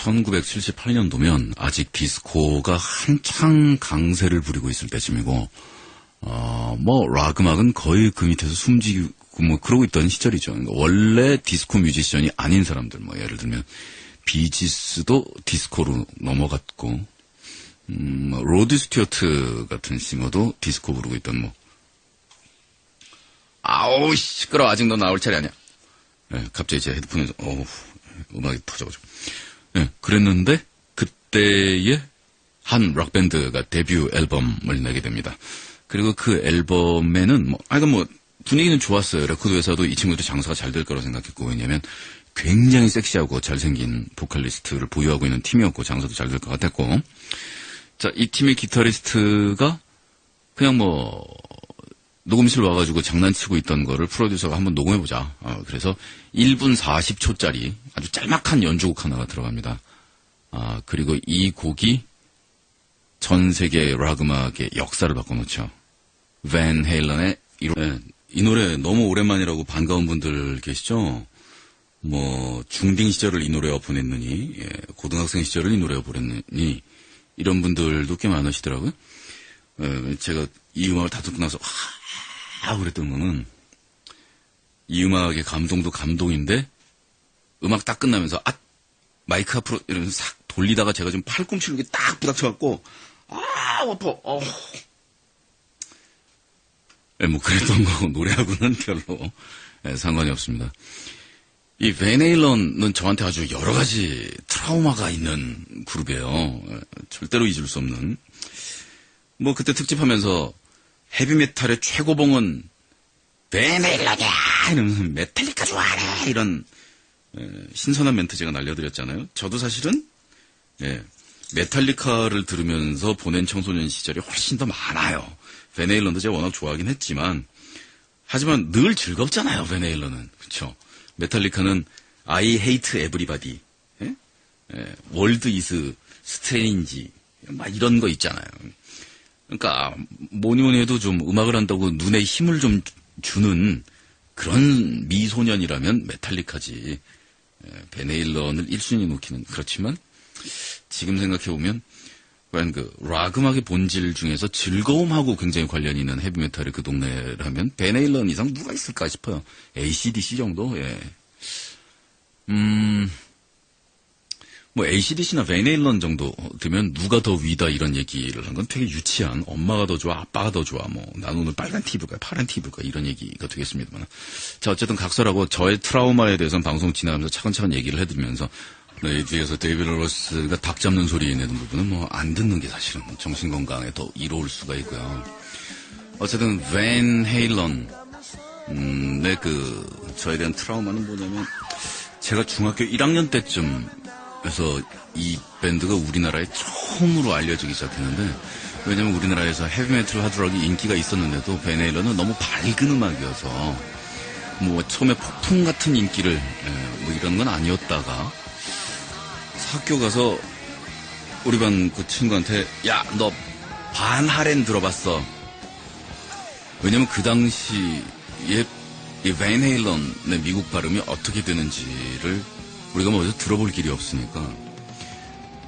1978년도면 아직 디스코가 한창 강세를 부리고 있을 때쯤이고, 락 음악은 거의 그 밑에서 숨지고 그러고 있던 시절이죠. 그러니까 원래 디스코 뮤지션이 아닌 사람들, 예를 들면 비지스도 디스코로 넘어갔고, 로드 스튜어트 같은 싱어도 디스코 부르고 있던 아우 시끄러워, 아직 너 나올 차례 아니야. 갑자기 제 헤드폰에서 음악이 터져가지고. 그랬는데 그때의 한 락밴드가 데뷔 앨범을 내게 됩니다. 그리고 그 앨범에는 분위기는 좋았어요. 레코드 회사도 이 친구들 장사가 잘 될 거라고 생각했고, 왜냐면 굉장히 섹시하고 잘생긴 보컬리스트를 보유하고 있는 팀이었고 장사도 잘 될 것 같았고, 자, 이 팀의 기타리스트가 그냥 녹음실 와가지고 장난치고 있던 거를 프로듀서가 한번 녹음해보자. 그래서 1분 40초짜리 아주 짤막한 연주곡 하나가 들어갑니다. 그리고 이 곡이 전 세계 락 음악의 역사를 바꿔놓죠. 밴 헤일런의 이 노래 너무 오랜만이라고 반가운 분들 계시죠? 중딩 시절을 이 노래와 보냈느니, 고등학생 시절을 이 노래와 보냈느니, 이런 분들도 꽤 많으시더라고요. 제가 이 음악을 다 듣고 나서, 그랬던 거는, 이 음악의 감동도 감동인데, 음악 딱 끝나면서, 마이크 앞으로 이러면서 싹 돌리다가 제가 좀 팔꿈치로 이렇게 딱 부닥쳐갖고, 아파, 그랬던 거, 노래하고는 별로 상관이 없습니다. 이 밴 헤일런은 저한테 아주 여러 가지 트라우마가 있는 그룹이에요. 절대로 잊을 수 없는. 그때 특집하면서 헤비메탈의 최고봉은 밴 헤일런이야! 이러면서 메탈리카 좋아하네! 이런 신선한 멘트 제가 날려드렸잖아요. 저도 사실은 메탈리카를 들으면서 보낸 청소년 시절이 훨씬 더 많아요. 밴 헤일런도 제가 워낙 좋아하긴 했지만, 하지만 늘 즐겁잖아요, 밴 헤일런은. 그쵸? 메탈리카는 I hate everybody, 월드 이즈 스트레인지, 이런 거 있잖아요. 그러니까 뭐니 해도 좀 음악을 한다고 눈에 힘을 좀 주는 그런 미소년이라면 메탈리카지. 밴 헤일런을 1순위 놓기는 그렇지만, 지금 생각해보면 과연 락 음악의 본질 중에서 즐거움하고 굉장히 관련이 있는 헤비메탈의 그 동네라면 밴 헤일런 이상 누가 있을까 싶어요. AC/DC 정도? AC/DC나 밴 헤일런 정도 되면 누가 더 위다 이런 얘기를 한 건 되게 유치한, 엄마가 더 좋아, 아빠가 더 좋아, 난 오늘 빨간 티 입을까, 파란 티 입을까, 이런 얘기가 되겠습니다만. 자, 어쨌든 각설하고 저의 트라우마에 대해서는 방송 지나가면서 차근차근 얘기를 해드리면서, 이 뒤에서 데이비드 로스가 닭 잡는 소리 내는 부분은 안 듣는 게 사실은 정신건강에 더 이로울 수가 있고요. 어쨌든 밴 헤일런 저에 대한 트라우마는 뭐냐면, 제가 중학교 1학년 때쯤에서 이 밴드가 우리나라에 처음으로 알려지기 시작했는데, 왜냐면 우리나라에서 헤비메탈 하드락이 인기가 있었는데도 밴 헤일런은 너무 밝은 음악이어서 처음에 폭풍 같은 인기를 이런 건 아니었다가, 학교 가서 우리 반 그 친구한테, 야, 너 반 하렌 들어봤어? 왜냐면 그 당시에 이 밴 헤일런의 미국 발음이 어떻게 되는지를 우리가 어디서 들어볼 길이 없으니까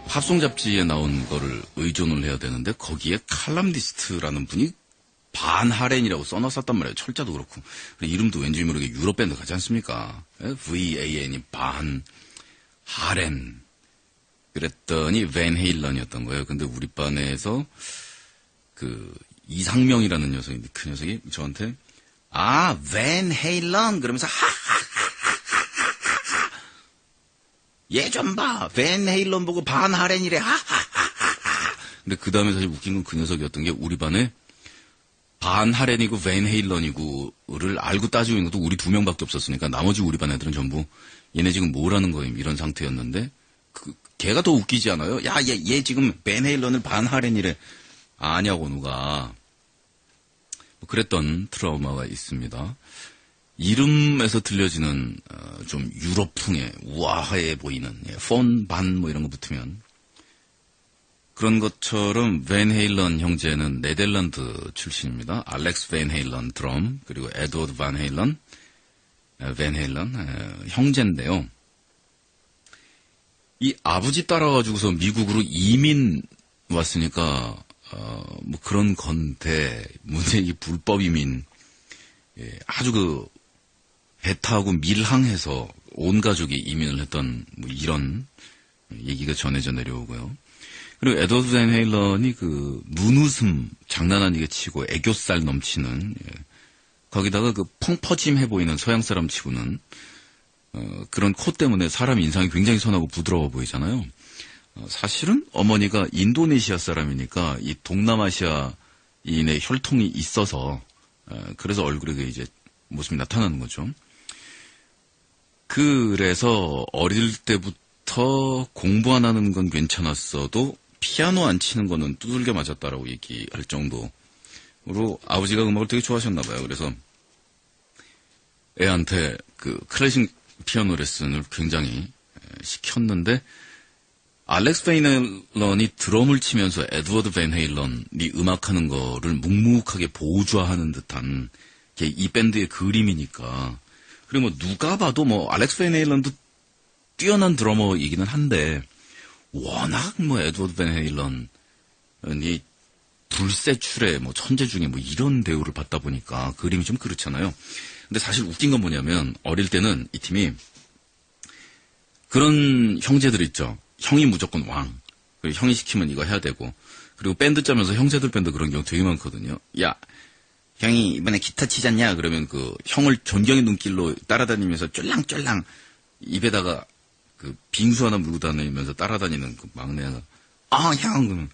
팝송 잡지에 나온 거를 의존을 해야 되는데, 거기에 칼럼니스트라는 분이 반 하렌이라고 써놨었단 말이에요. 철자도 그렇고. 이름도 왠지 모르게 유럽 밴드 같지 않습니까? VAN이 반 하렌. 그랬더니 밴 헤일런이었던 거예요. 근데 우리 반에서 이상명이라는 녀석이, 그 녀석이 저한테, 밴 헤일런 그러면서 얘 좀 봐, 밴 헤일런 보고 반 하렌이래. 근데 그 다음에 사실 웃긴 건 그 녀석이었던 게, 우리 반에 반 하렌이고 밴 헤일런이고를 알고 따지고 있는 것도 우리 2명밖에 없었으니까 나머지 우리 반 애들은 전부 얘네 지금 뭐라는 거임 이런 상태였는데, 걔가 더 웃기지 않아요? 야, 얘 지금 밴 헤일런을 반 하렌이래. 아냐고 누가. 그랬던 트라우마가 있습니다. 이름에서 들려지는 좀 유럽풍의 우아해 보이는 폰, 반 이런 거 붙으면, 그런 것처럼 밴 헤일런 형제는 네덜란드 출신입니다. 알렉스 밴 헤일런 드럼, 그리고 에드워드 반 헤일런, 밴 헤일런 형제인데요. 이 아버지 따라가지고서 미국으로 이민 왔으니까, 뭐 그런 건데, 문제 이 불법 이민, 예, 아주 배 타고 밀항해서 온 가족이 이민을 했던, 뭐 이런 얘기가 전해져 내려오고요. 그리고 에드워드 밴 헤일런이 눈웃음 장난 아니게 치고 애교살 넘치는, 예, 거기다가 펑퍼짐해 보이는 서양 사람 치고는, 그런 코 때문에 사람 인상이 굉장히 선하고 부드러워 보이잖아요. 사실은 어머니가 인도네시아 사람이니까 이 동남아시아인의 혈통이 있어서, 그래서 얼굴에 이제 모습이 나타나는 거죠. 그래서 어릴 때부터 공부 안 하는 건 괜찮았어도 피아노 안 치는 거는 두들겨 맞았다라고 얘기할 정도로 아버지가 음악을 되게 좋아하셨나 봐요. 그래서 애한테 클래식 피아노 레슨을 굉장히 시켰는데, 알렉스 밴 헤일런이 드럼을 치면서 에드워드 밴 헤일런이 음악하는 거를 묵묵하게 보좌하는 듯한 게 이 밴드의 그림이니까. 그리고 뭐 누가 봐도 뭐 알렉스 밴 헤일런도 뛰어난 드러머이기는 한데, 워낙 뭐 에드워드 밴 헤일런이 불세출의 뭐 천재 중에 뭐 이런 대우를 받다 보니까 그림이 좀 그렇잖아요. 근데 사실 웃긴 건 뭐냐면, 어릴 때는 이 팀이 그런 형제들 있죠. 형이 무조건 왕. 그리고 형이 시키면 이거 해야 되고. 그리고 밴드 짜면서 형제들 밴드 그런 경우 되게 많거든요. 야, 형이 이번에 기타 치잖냐? 그러면 형을 존경의 눈길로 따라다니면서 쫄랑쫄랑 입에다가 빙수 하나 물고 다니면서 따라다니는 막내가, 형, 그러면,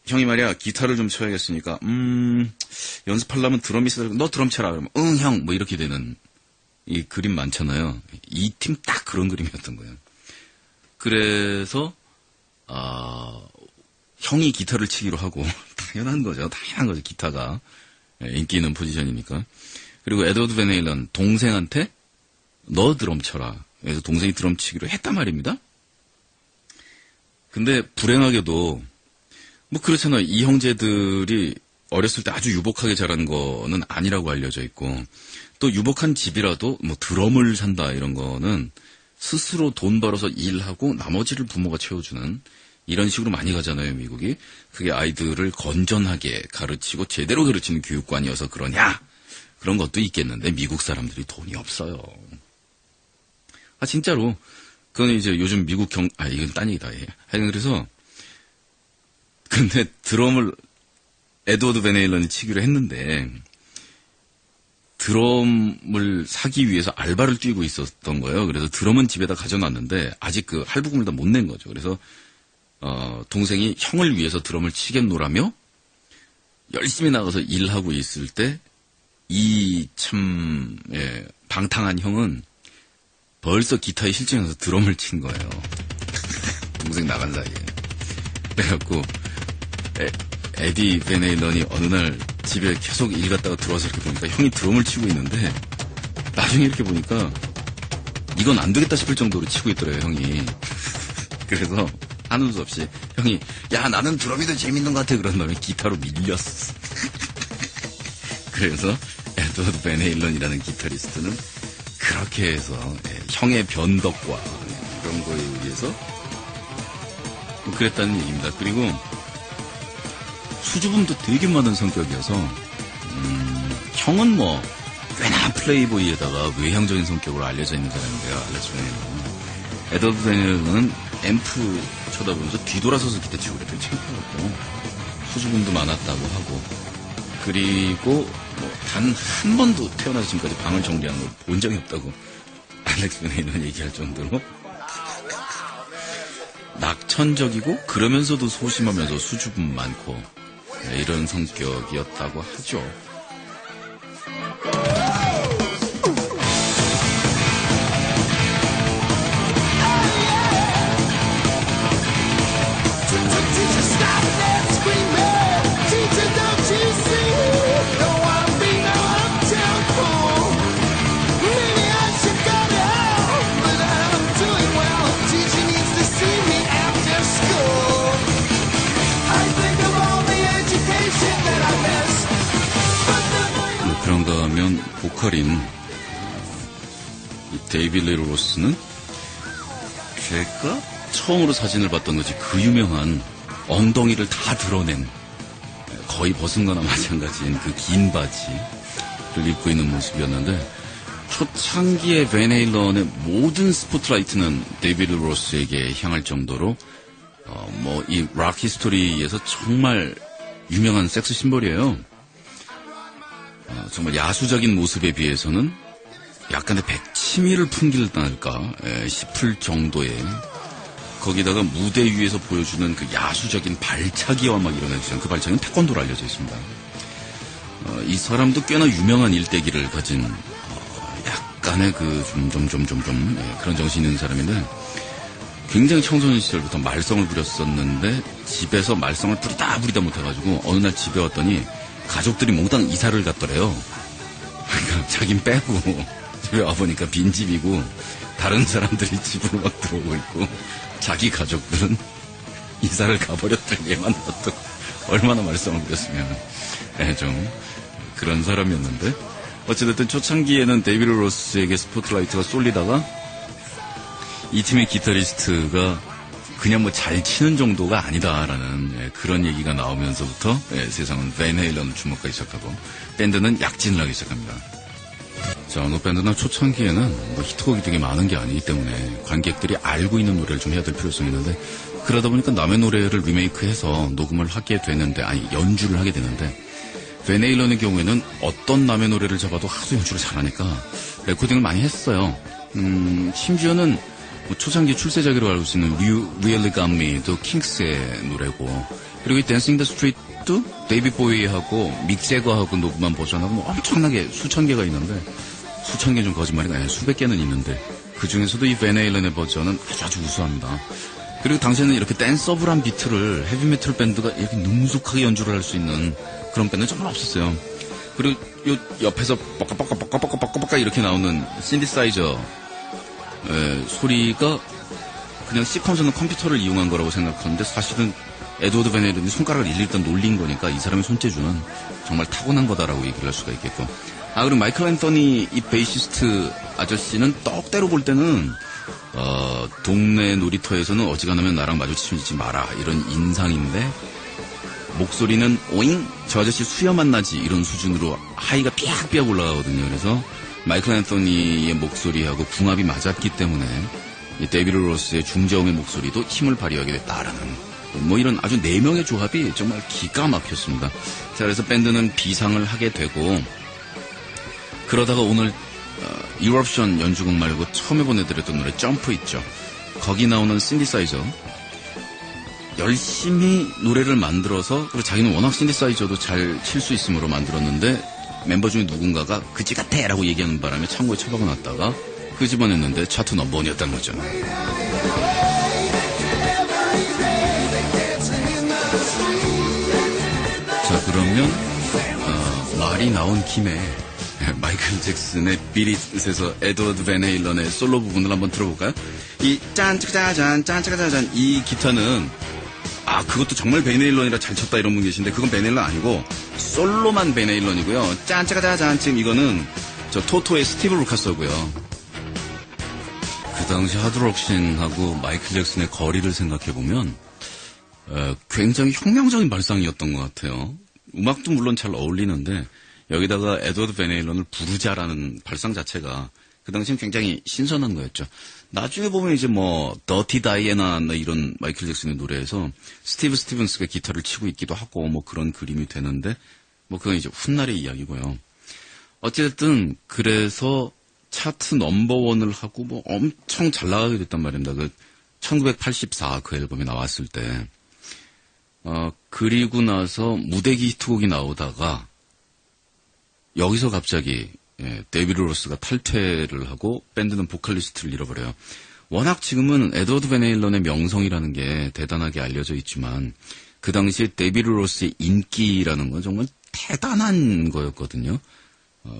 형이 말이야, 기타를 좀 쳐야겠으니까, 연습하려면 드럼이 있어야 돼. 너 드럼 쳐라. 그러면, 형, 뭐 이렇게 되는, 이 그림 많잖아요. 이 팀 딱 그런 그림이었던 거예요. 그래서, 형이 기타를 치기로 하고, 당연한 거죠. 기타가. 인기 있는 포지션이니까. 그리고 에드워드 밴 헤일런, 동생한테, 너 드럼 쳐라. 그래서 동생이 드럼 치기로 했단 말입니다. 근데, 불행하게도, 뭐 그렇잖아요. 이 형제들이 어렸을 때 아주 유복하게 자란 거는 아니라고 알려져 있고, 또 유복한 집이라도 뭐 드럼을 산다 이런 거는 스스로 돈 벌어서 일하고 나머지를 부모가 채워주는 이런 식으로 많이 가잖아요, 미국이. 그게 아이들을 건전하게 가르치고 제대로 가르치는 교육관이어서 그러냐? 그런 것도 있겠는데 미국 사람들이 돈이 없어요. 진짜로. 그건 이제 요즘 미국 이건 딴 얘기다. 하여튼 그래서, 근데 드럼을 에드워드 밴 헤일런이 치기로 했는데, 드럼을 사기 위해서 알바를 뛰고 있었던 거예요. 그래서 드럼은 집에다 가져놨는데 아직 할부금을 다 못 낸 거죠. 그래서 동생이 형을 위해서 드럼을 치겠노라며 열심히 나가서 일하고 있을 때 이 참 방탕한 형은 벌써 기타에 실증해서 드럼을 친 거예요. 동생 나간 사이에. 그래갖고 에디 밴 헤일런이 어느 날 집에 계속 일 갔다가 들어와서 이렇게 보니까 형이 드럼을 치고 있는데, 나중에 이렇게 보니까 이건 안 되겠다 싶을 정도로 치고 있더래요, 형이. 그래서 하는 수 없이 형이, 야, 나는 드럼이 더 재밌는 것 같아. 그런 다음에 기타로 밀렸어. 그래서 에드워드 밴 헤일런이라는 기타리스트는 그렇게 해서 형의 변덕과 그런 거에 의해서 그랬다는 얘기입니다. 그리고 수줍음도 되게 많은 성격이어서 형은 뭐 꽤나 플레이보이에다가 외향적인 성격으로 알려져 있는 사람인데요. 알렉스 밴 헤일런. 에드워드 밴 헤일런은 앰프 쳐다보면서 뒤돌아서서 기타 치고 그랬더니 창피하고 수줍음도 많았다고 하고, 그리고 단 한 번도 태어나서 지금까지 방을 정리하는 걸 본 적이 없다고 알렉스 밴 헤일런 얘기할 정도로 낙천적이고 그러면서도 소심하면서 수줍음 많고 이런 성격이었다고 하죠. 그런가 하면 보컬인 데이비 리 로스는 제가 처음으로 사진을 봤던 것이 그 유명한 엉덩이를 다 드러낸 거의 벗은 거나 마찬가지인 그 긴 바지를 입고 있는 모습이었는데 초창기의 밴 헤일런의 모든 스포트라이트는 데이비드 로스에게 향할 정도로 이 락 히스토리에서 정말 유명한 섹스 심볼이에요. 정말 야수적인 모습에 비해서는 약간의 백치미를 풍길까 싶을 정도의 거기다가 무대 위에서 보여주는 그 야수적인 발차기와 막 이런 그 발차기는 태권도로 알려져 있습니다. 이 사람도 꽤나 유명한 일대기를 가진 약간의 그 그런 정신이 있는 사람인데 굉장히 청소년 시절부터 말썽을 부렸었는데 집에서 말썽을 부리다 못해가지고 어느 날 집에 왔더니 가족들이 몽땅 이사를 갔더래요. 그러니까 자긴 빼고 집에 와보니까 빈집이고 다른 사람들이 집으로 막 들어오고 있고 자기 가족들은 이사를 가버렸더니 얘만 놔두고 얼마나 말썽을 부렸으면 좀 그런 사람이었는데 어쨌든 초창기에는 데이비드 로스에게 스포트라이트가 쏠리다가 이 팀의 기타리스트가 그냥 뭐 잘 치는 정도가 아니다라는 그런 얘기가 나오면서부터 세상은 밴 헤일런을 주목하기 시작하고 밴드는 약진을 하기 시작합니다. 자, 어느 밴드나 초창기에는 뭐 히트곡이 되게 많은 게 아니기 때문에 관객들이 알고 있는 노래를 좀 해야 될 필요성이 있는데 그러다 보니까 남의 노래를 리메이크해서 녹음을 하게 되는데 연주를 하게 되는데 밴 헤일런의 경우에는 어떤 남의 노래를 잡아도 하도 연주를 잘하니까 레코딩을 많이 했어요. 심지어는 뭐 초창기 출세작으로 알고 있는 You Really Got Me도 킹스의 노래고 그리고 이 Dancing the Street도 데이비 보이하고 믹 제거하고 녹음한 버전하고 뭐 엄청나게 수천 개가 있는데 수천 개 좀 거짓말이 아니라 수백 개는 있는데 그 중에서도 이 밴 헤일런의 버전은 아주 우수합니다. 그리고 당시에는 이렇게 댄서블한 비트를 헤비메탈 밴드가 이렇게 능숙하게 연주를 할 수 있는 그런 밴드는 정말 없었어요. 그리고 요 옆에서 뻑뻑뻑뻑뻑뻑뻑뻑 이렇게 나오는 신디사이저 소리가 그냥 시컴스는 컴퓨터를 이용한 거라고 생각하는데 사실은 에드워드 밴 헤일런이 손가락을 일일단 놀린 거니까 이 사람의 손재주는 정말 타고난 거다라고 얘기를 할 수가 있겠고 그리고 마이클 앤서니 이 베이시스트 아저씨는 떡대로 볼 때는 동네 놀이터에서는 어지간하면 나랑 마주치지 마라 이런 인상인데 목소리는 오잉 저 아저씨 수염 안 나지 이런 수준으로 하이가 삐약삐약 올라가거든요. 그래서 마이클 앤서니의 목소리하고 궁합이 맞았기 때문에 이 데이비드 로스의 중저음의 목소리도 힘을 발휘하게 됐다라는 뭐 이런 아주 4명의 조합이 정말 기가 막혔습니다. 자, 그래서 밴드는 비상을 하게 되고 그러다가 오늘 이럽션 연주곡 말고 처음에 보내드렸던 노래 점프 있죠. 거기 나오는 신디사이저 열심히 노래를 만들어서 그리고 자기는 워낙 신디사이저도 잘 칠 수 있으므로 만들었는데 멤버 중에 누군가가 그지 같아 라고 얘기하는 바람에 창고에 처박아 놨다가 끄집어냈는데 차트 넘버원이었다는 거죠. 자, 그러면 말이 나온 김에 마이클 잭슨의 비릿에서 에드워드 밴 헤일런의 솔로 부분을 한번 들어볼까요? 이 짠짜자잔 짠짜자잔 이 기타는 그것도 정말 밴 헤일런이라 잘 쳤다 이런 분 계신데 그건 밴 헤일런 아니고 솔로만 밴 헤일런이고요. 짠짜자잔 지금 이거는 저 토토의 스티브 루카스고요. 그 당시 하드록신하고 마이클 잭슨의 거리를 생각해보면 굉장히 혁명적인 발상이었던 것 같아요. 음악도 물론 잘 어울리는데 여기다가 에드워드 밴 헤일런을 부르자라는 발상 자체가 그 당시엔 굉장히 신선한 거였죠. 나중에 보면 이제 뭐 더티 다이애나 이런 마이클 잭슨의 노래에서 스티브 스티븐스가 기타를 치고 있기도 하고 뭐 그런 그림이 되는데 뭐 그건 이제 훗날의 이야기고요. 어쨌든 그래서 차트 넘버원을 하고 뭐 엄청 잘 나가게 됐단 말입니다. 그 1984 그 앨범이 나왔을 때 그리고 나서 무대기 히트곡이 나오다가 여기서 갑자기 데이비드 로스가 탈퇴를 하고 밴드는 보컬리스트를 잃어버려요. 워낙 지금은 에드워드 밴 헤일런의 명성이라는 게 대단하게 알려져 있지만 그 당시에 데이비드 로스의 인기라는 건 정말 대단한 거였거든요.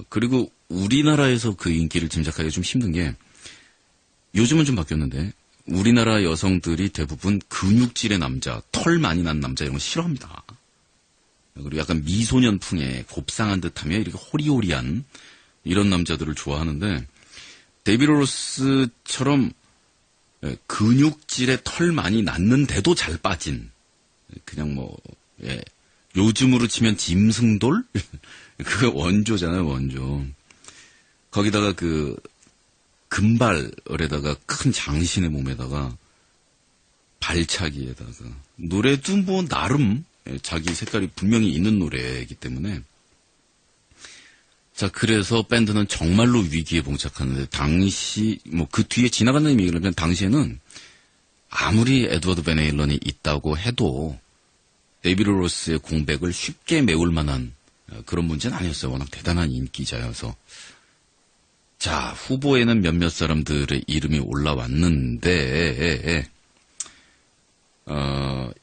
그리고 우리나라에서 그 인기를 짐작하기가 좀 힘든 게 요즘은 좀 바뀌었는데 우리나라 여성들이 대부분 근육질의 남자, 털 많이 난 남자 이런 거 싫어합니다. 그리고 약간 미소년풍의 곱상한 듯하며 이렇게 호리호리한 이런 남자들을 좋아하는데 데이비드 로스처럼 근육질에 털 많이 났는데도 잘 빠진, 그냥 뭐, 요즘으로 치면 짐승돌? 그게 원조잖아요, 원조. 거기다가 금발에다가 큰 장신의 몸에다가 발차기에다가 노래도 뭐 나름 자기 색깔이 분명히 있는 노래이기 때문에 자 그래서 밴드는 정말로 위기에 봉착하는데 당시 뭐 그 뒤에 지나가는 얘기를 하면 당시에는 아무리 에드워드 밴 헤일런이 있다고 해도 데이비드 로스의 공백을 쉽게 메울 만한 그런 문제는 아니었어요. 워낙 대단한 인기자여서. 자, 후보에는 몇몇 사람들의 이름이 올라왔는데,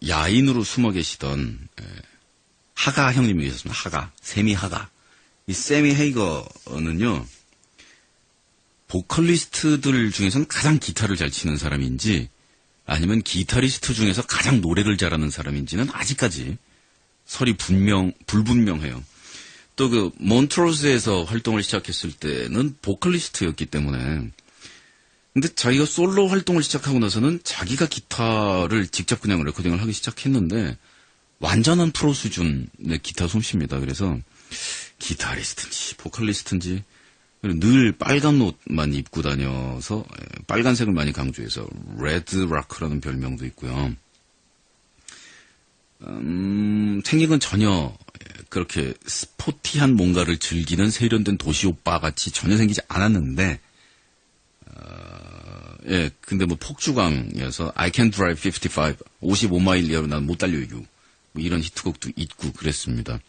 야인으로 숨어 계시던, 하가 형님이 계셨습니다. 하가. 세미 하가. 이 세미 헤이거는요, 보컬리스트들 중에서는 가장 기타를 잘 치는 사람인지, 아니면 기타리스트 중에서 가장 노래를 잘하는 사람인지는 아직까지 설이 불분명해요. 또 몬트로스에서 활동을 시작했을 때는 보컬리스트였기 때문에 근데 자기가 솔로 활동을 시작하고 나서는 자기가 기타를 직접 그냥 레코딩을 하기 시작했는데 완전한 프로 수준의 기타 솜씨입니다. 그래서 기타리스트인지 보컬리스트인지 늘 빨간 옷만 입고 다녀서 빨간색을 많이 강조해서 레드 락커라는 별명도 있고요. 생긴 전혀 그렇게 스포티한 뭔가를 즐기는 세련된 도시오빠 같이 전혀 생기지 않았는데, 근데 뭐 폭주광이어서 I can drive 55마일 이하로 난 못 달려요. 뭐 이런 히트곡도 있고 그랬습니다.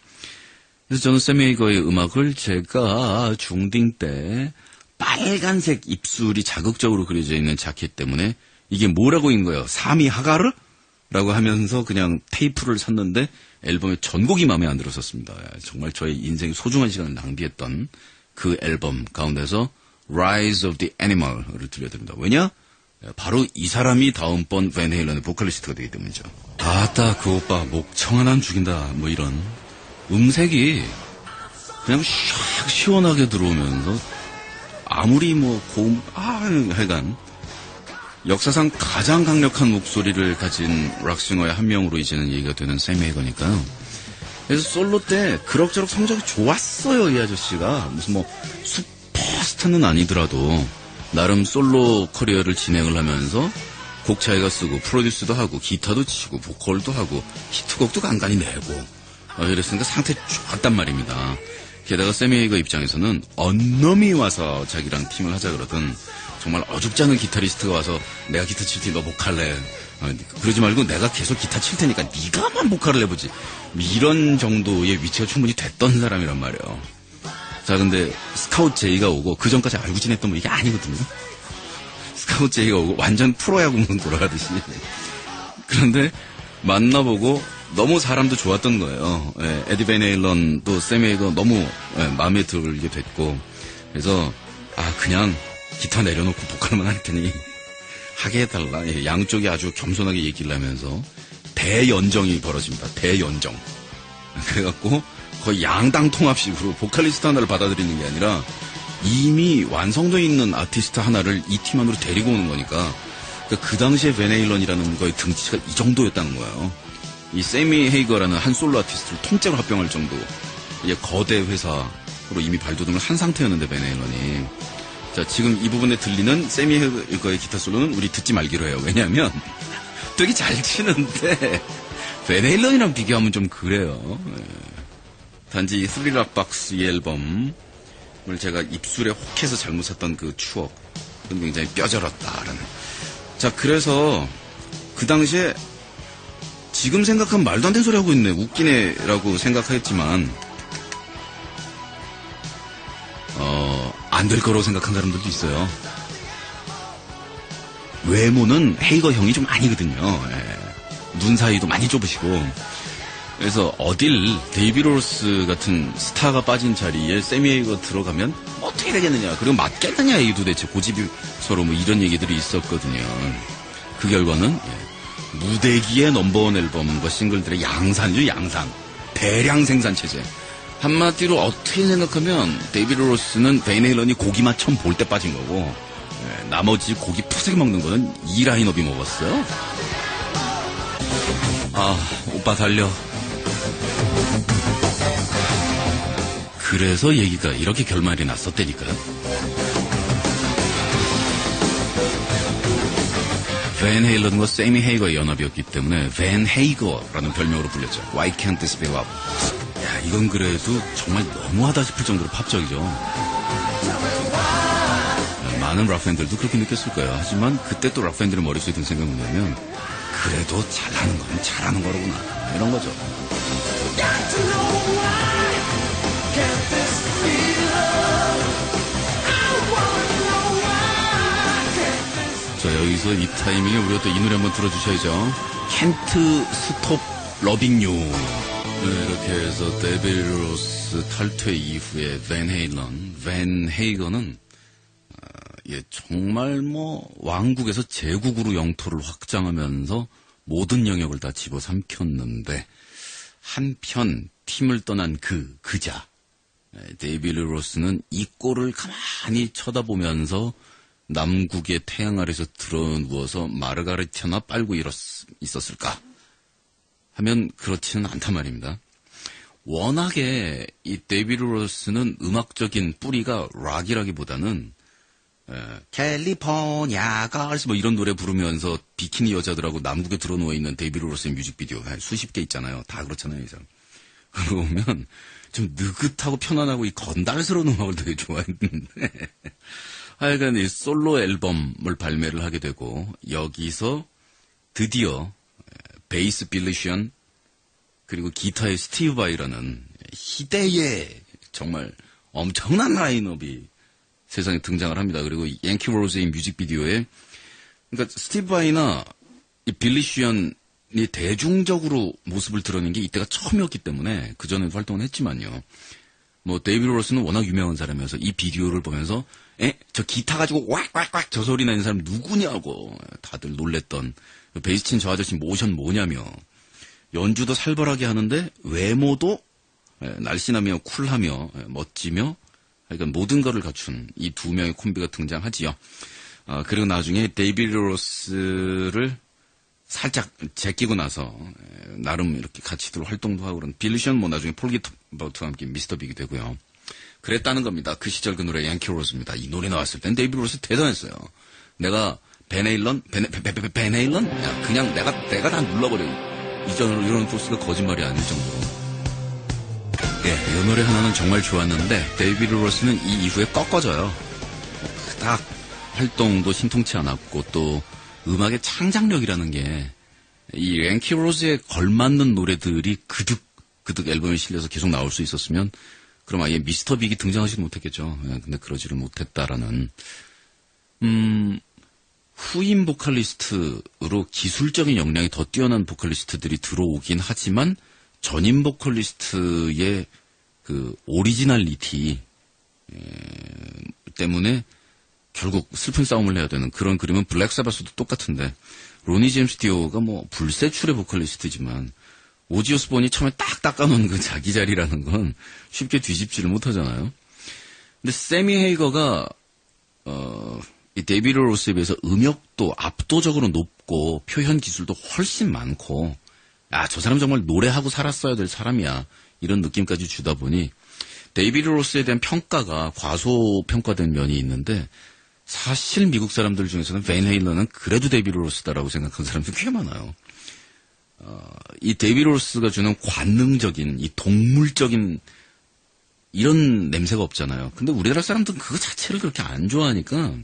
그래서 저는 세미 헤이거의 음악을 제가 중딩 때 빨간색 입술이 자극적으로 그려져 있는 자켓 때문에 이게 뭐라고 인 거예요? 사미 하가르? 라고 하면서 그냥 테이프를 샀는데 앨범의 전곡이 마음에 안 들었었습니다. 정말 저의 인생의 소중한 시간을 낭비했던 그 앨범 가운데서 Rise of the Animal을 들려드립니다. 왜냐? 바로 이 사람이 다음번 밴 헤일런의 보컬리스트가 되기 때문이죠. 아따 그 오빠 목 청하남 죽인다 뭐 이런 음색이 그냥 샥 시원하게 들어오면서 아무리 뭐 고음 하여간 역사상 가장 강력한 목소리를 가진 락싱어의 한 명으로 이제는 얘기가 되는 세미 헤이거니까요. 그래서 솔로 때 그럭저럭 성적이 좋았어요. 이 아저씨가 무슨 뭐 슈퍼스타는 아니더라도 나름 솔로 커리어를 진행을 하면서 곡 자기가 쓰고 프로듀스도 하고 기타도 치고 보컬도 하고 히트곡도 간간히 내고 이랬으니까 상태 좋았단 말입니다. 게다가 세미 헤이거 입장에서는 언놈이 와서 자기랑 팀을 하자 그러든 정말 어줍지 않은 기타리스트가 와서 내가 기타 칠 테니 너 보컬해. 그러지 말고 내가 계속 기타 칠 테니까 네가만 보컬을 해보지. 이런 정도의 위치가 충분히 됐던 사람이란 말이에요. 자, 근데 스카웃 제이가 오고 그 전까지 알고 지냈던 뭐 이게 아니거든요. 스카웃 제이가 오고 완전 프로야구만 돌아가듯이. 그런데 만나보고 너무 사람도 좋았던 거예요. 에디 밴 헤일런도 세미 헤이거 너무 마음에 들게 됐고 그래서 그냥 기타 내려놓고 보컬만 할 테니 하게 해달라. 양쪽이 아주 겸손하게 얘기를 하면서 대연정이 벌어집니다. 대연정. 그래갖고 거의 양당 통합식으로 보컬리스트 하나를 받아들이는 게 아니라 이미 완성되어 있는 아티스트 하나를 이 팀 안으로 데리고 오는 거니까 그 당시에 밴 헤일런이라는 거의 등치가 이 정도였다는 거예요. 이 세미 헤이거라는 한 솔로 아티스트를 통째로 합병할 정도 거대 회사로 이미 발돋움을 한 상태였는데 밴 헤일런이 자, 지금 이 부분에 들리는 세미 헤이거의 기타 솔로는 우리 듣지 말기로 해요. 왜냐하면 되게 잘 치는데 밴 헤일런이랑 비교하면 좀 그래요. 단지 스리락 박스 이 앨범을 제가 입술에 혹해서 잘못 샀던 그 추억 그건 굉장히 뼈저렸다라는. 자, 그래서 그 당시에 지금 생각하면 말도 안 되는 소리 하고 있네 웃기네라고 생각했지만 안 될 거라고 생각한 사람들도 있어요. 외모는 헤이거 형이 좀 아니거든요. 눈 사이도 많이 좁으시고 그래서 어딜 데이비드 로스 같은 스타가 빠진 자리에 세미 헤이거 들어가면 어떻게 되겠느냐 그리고 맞겠느냐 이 도대체 고집이 서로 뭐 이런 얘기들이 있었거든요. 그 결과는 무대기의 넘버원 앨범과 싱글들의 양산이죠. 양산 대량 생산 체제. 한마디로 어떻게 생각하면 데이비드 로스는 밴 헤일런이 고기맛 처음 볼 때 빠진 거고 나머지 고기 푸세게 먹는 거는 이 라인업이 먹었어요. 오빠 달려. 그래서 얘기가 이렇게 결말이 났었다니까요. 밴 헤일런과 세미 헤이거의 연합이었기 때문에 밴 헤이거라는 별명으로 불렸죠. Why can't this be love? 야, 이건 그래도 정말 너무하다 싶을 정도로 팝적이죠. 많은 락팬들도 그렇게 느꼈을 거예요. 하지만 그때 또 락팬들의 머릿속에 든 생각은 뭐냐면 그래도 잘하는 건 잘하는 거로구나 이런 거죠. 자, 여기서 이 타이밍에 우리가 또 이 노래 한번 들어주셔야죠. Can't Stop Loving You. 네, 이렇게 해서 데빌 로스 탈퇴 이후에 밴 헤이거는 정말 왕국에서 제국으로 영토를 확장하면서 모든 영역을 다 집어삼켰는데 한편 팀을 떠난 그자 데이비드 로스는 이 꼴을 가만히 쳐다보면서 남국의 태양 아래서 드러누워서 마르가리타나 빨고 있었을까 하면 그렇지는 않단 말입니다. 워낙에 이 데이비드 로스는 음악적인 뿌리가 락이라기보다는 캘리포니아 걸스 이런 노래 부르면서 비키니 여자들하고 남국에 드러누워 있는 데이비드 로스의 뮤직비디오 수십 개 있잖아요. 다 그렇잖아요. 그러고 보면 좀 느긋하고 편안하고 이 건달스러운 음악을 되게 좋아했는데 하여간 이 솔로 앨범을 발매를 하게 되고 여기서 드디어 베이스 빌리 션 그리고 기타의 스티브 바이라는 희대의 정말 엄청난 라인업이 세상에 등장을 합니다. 그리고 양키 로즈의 뮤직비디오에 그러니까 스티브 바이나 이 빌리 션이 대중적으로 모습을 드러낸 게 이때가 처음이었기 때문에 그전에도 활동을 했지만요. 데이비드 로스는 워낙 유명한 사람이어서 이 비디오를 보면서 저 기타 가지고 왁왁왁 저 소리 내는 사람 누구냐고 다들 놀랬던 베이스 친 저 아저씨 모션 뭐냐며 연주도 살벌하게 하는데 외모도 날씬하며 쿨하며 멋지며 그러니까 모든 것을 갖춘 이 두 명의 콤비가 등장하지요. 그리고 나중에 데이비드 로스를 살짝 제끼고 나서 나름 이렇게 같이 들 활동도 하고 그런 빌리 션 나중에 폴 기버트와 함께 미스터 빅이 되고요. 그랬다는 겁니다. 그 시절 그 노래 양키 로즈입니다. 이 노래 나왔을 땐 데이비드 로스 대단했어요. 내가 밴 헤일런? 야, 그냥 내가 다 눌러버려. 이전으로 이런 포스가 거짓말이 아닐 정도로. 이 노래 하나는 정말 좋았는데 데이비드 로스는 이 이후에 꺾어져요. 그닥 활동도 신통치 않았고 또 음악의 창작력이라는 게 이 양키 로즈에 걸맞는 노래들이 그득 앨범에 실려서 계속 나올 수 있었으면 그럼 아예 미스터 빅이 등장하지도 못했겠죠. 근데 그러지를 못했다라는 후임 보컬리스트로 기술적인 역량이 더 뛰어난 보컬리스트들이 들어오긴 하지만 전임 보컬리스트의 그 오리지널리티 때문에 결국 슬픈 싸움을 해야 되는 그런 그림은 블랙 사바스도 똑같은데 로니 제임스 디오가 불세출의 보컬리스트지만 오지 오스본이 처음에 딱 닦아놓은 그 자기 자리라는 건 쉽게 뒤집지를 못하잖아요. 근데 세미 헤이거가 이 데이비드 로스에 비해서 음역도 압도적으로 높고 표현 기술도 훨씬 많고 저 사람 정말 노래하고 살았어야 될 사람이야 이런 느낌까지 주다 보니 데이비드 로스에 대한 평가가 과소평가된 면이 있는데 사실 미국 사람들 중에서는 밴 헤일런은 그래도 데이비드 로스다라고 생각하는 사람들이 꽤 많아요. 이 데이비드 로스가 주는 관능적인 이 동물적인 이런 냄새가 없잖아요. 근데 우리나라 사람들은 그거 자체를 그렇게 안 좋아하니까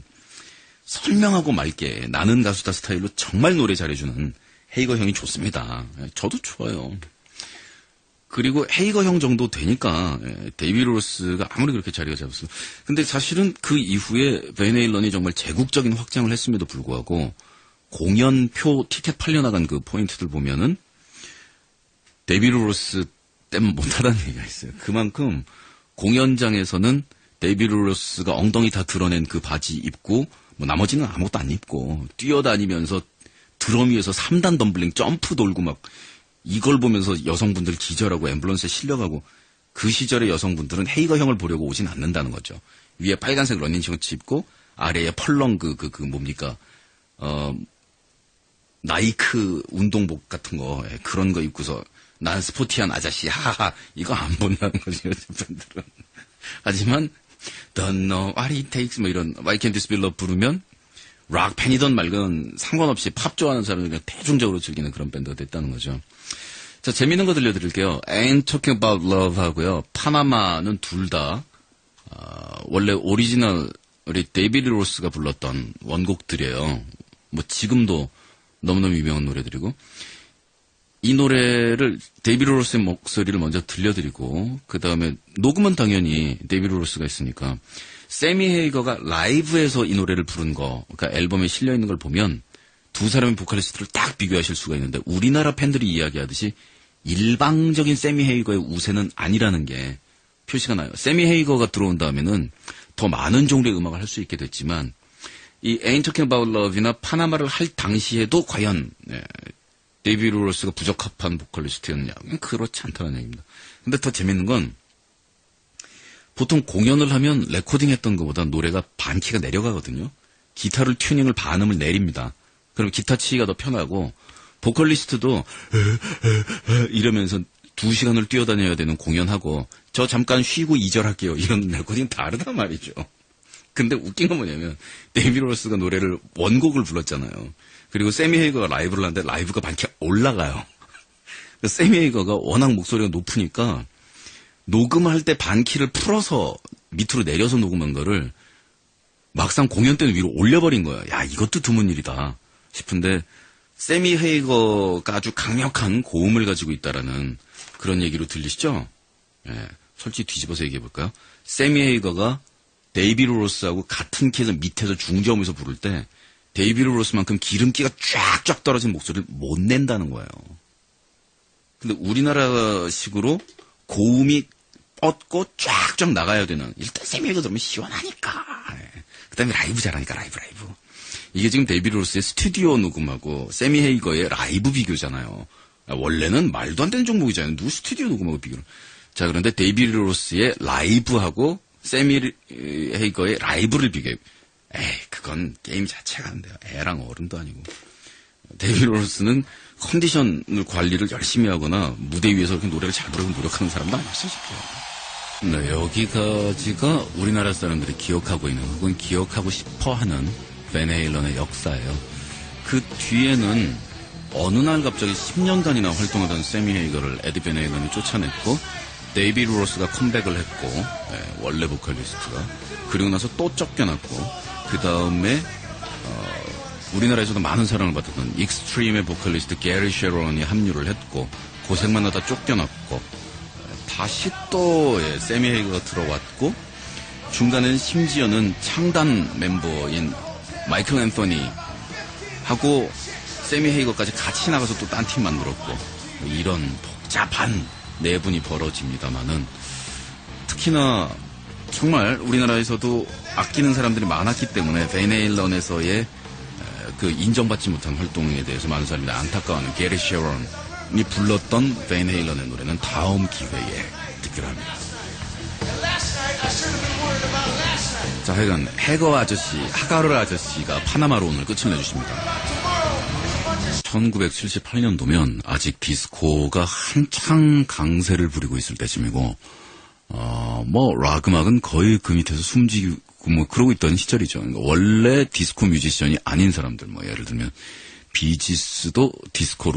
설명하고 맑게 나는 가수다 스타일로 정말 노래 잘해주는 헤이거 형이 좋습니다. 저도 좋아요. 그리고 헤이거 형 정도 되니까 데이비드 로스가 아무리 그렇게 자리가 잡았어요. 근데 사실은 그 이후에 밴 헤일런이 정말 제국적인 확장을 했음에도 불구하고 공연표 티켓 팔려나간 그 포인트들 보면은 데이비드 로스 때문에 못하다는 얘기가 있어요. 그만큼 공연장에서는 데이비드 로스가 엉덩이 다 드러낸 그 바지 입고 나머지는 아무것도 안 입고 뛰어다니면서 드럼 위에서 3단 덤블링 점프 돌고 막 이걸 보면서 여성분들 기절하고 앰뷸런스에 실려가고 그 시절의 여성분들은 헤이거 형을 보려고 오진 않는다는 거죠. 위에 빨간색 러닝 셔츠 입고 아래에 펄렁 뭡니까, 나이크 운동복 같은 거, 예, 그런 거 입고서 난 스포티한 아저씨, 하하, 이거 안 본다는 거지, 요즘 밴들은. 하지만, Don't know what it takes, 뭐 이런, Why can't this be love 부르면, 락 팬이든 말건 상관없이 팝 좋아하는 사람들이 그냥 대중적으로 즐기는 그런 밴드가 됐다는 거죠. 자, 재밌는 거 들려드릴게요. Ain't Talking About Love 하고요. 파나마는 둘 다, 원래 오리지널, 우리 데이비드 로스가 불렀던 원곡들이에요. 뭐 지금도 너무너무 유명한 노래들이고, 이 노래를 데이비드 로스의 목소리를 먼저 들려드리고, 그 다음에 녹음은 당연히 데이비드 로스가 있으니까, 세미 헤이거가 라이브에서 이 노래를 부른 거, 그러니까 앨범에 실려있는 걸 보면 두 사람의 보컬리스트를 딱 비교하실 수가 있는데, 우리나라 팬들이 이야기하듯이 일방적인 세미 헤이거의 우세는 아니라는 게 표시가 나요. 세미 헤이거가 들어온 다음에는 더 많은 종류의 음악을 할 수 있게 됐지만, 이 Ain't Talking About Love이나 파나마를 할 당시에도 과연 데이비드 로스가 부적합한 보컬리스트였냐? 그렇지 않다는 얘기입니다. 근데 더 재밌는 건 보통 공연을 하면 레코딩했던 것보다 노래가 반키가 내려가거든요. 기타를 튜닝을 반음을 내립니다. 그럼 기타 치기가 더 편하고 보컬리스트도 이러면서 2시간을 뛰어다녀야 되는 공연하고 저 잠깐 쉬고 2절 할게요. 이런 레코딩 다르단 말이죠. 근데 웃긴 건 뭐냐면 데이비드 로스가 노래를 원곡을 불렀잖아요. 그리고 세미 헤이거가 라이브를 하는데 라이브가 반키가 올라가요. 세미 헤이거가 워낙 목소리가 높으니까 녹음할 때 반키를 풀어서 밑으로 내려서 녹음한 거를 막상 공연 때는 위로 올려버린 거야. 야, 이것도 드문 일이다 싶은데 세미 헤이거가 아주 강력한 고음을 가지고 있다라는 그런 얘기로 들리시죠? 예, 솔직히 뒤집어서 얘기해볼까요? 세미 헤이거가 데이비드 로스하고 같은 키에서 밑에서 중저음에서 부를 때 데이비드 로스만큼 기름기가 쫙쫙 떨어진 목소리를 못 낸다는 거예요. 근데 우리나라식으로 고음이 뻗고 쫙쫙 나가야 되는, 일단 세미 헤이거 들으면 시원하니까. 그 다음에 라이브 잘하니까 라이브. 이게 지금 데이비드 로스의 스튜디오 녹음하고 세미 헤이거의 라이브 비교잖아요. 원래는 말도 안 되는 종목이잖아요. 누구 스튜디오 녹음하고 비교를. 자, 그런데 데이비드 로스의 라이브하고 세미 헤이거의 라이브를 비교해. 에이, 그건 게임 자체가 안 돼요. 애랑 어른도 아니고. 데이비드 로스는 컨디션을 관리를 열심히 하거나 무대 위에서 그렇게 노래를 잘 부르고 노력하는 사람도 아니었어요, 싶어요. 네, 여기까지가 우리나라 사람들이 기억하고 있는 혹은 기억하고 싶어하는 밴 헤일런의 역사예요. 그 뒤에는 어느 날 갑자기 10년간이나 활동하던 세미 헤이거를 에디 밴 헤일런이 쫓아냈고 데이비드 로스가 컴백을 했고, 원래 보컬리스트가. 그리고 나서 또 쫓겨났고, 그 다음에 우리나라에서도 많은 사랑을 받았던 익스트림의 보컬리스트 게리 쉐런이 합류를 했고, 고생만 하다 쫓겨났고, 다시 또 세미 헤이거가 들어왔고, 중간에는 심지어는 창단 멤버인 마이클 앤서니 하고 세미 헤이거까지 같이 나가서 또 딴 팀 만들었고, 이런 복잡한 내분이 벌어집니다만은, 특히나 정말 우리나라에서도 아끼는 사람들이 많았기 때문에 밴 헤일런에서의 그 인정받지 못한 활동에 대해서 많은 사람들이 안타까워하는 게리 쉐런이 불렀던 밴 헤일런의 노래는 다음 기회에 듣기로 합니다. 자, 하여간 해거 아저씨, 하가르 아저씨가 파나마로 오늘 끝을 내주십니다. 1978년도면 아직 디스코가 한창 강세를 부리고 있을 때쯤이고, 락 음악은 거의 그 밑에서 숨지고 그러고 있던 시절이죠. 그러니까 원래 디스코 뮤지션이 아닌 사람들, 예를 들면 비지스도 디스코로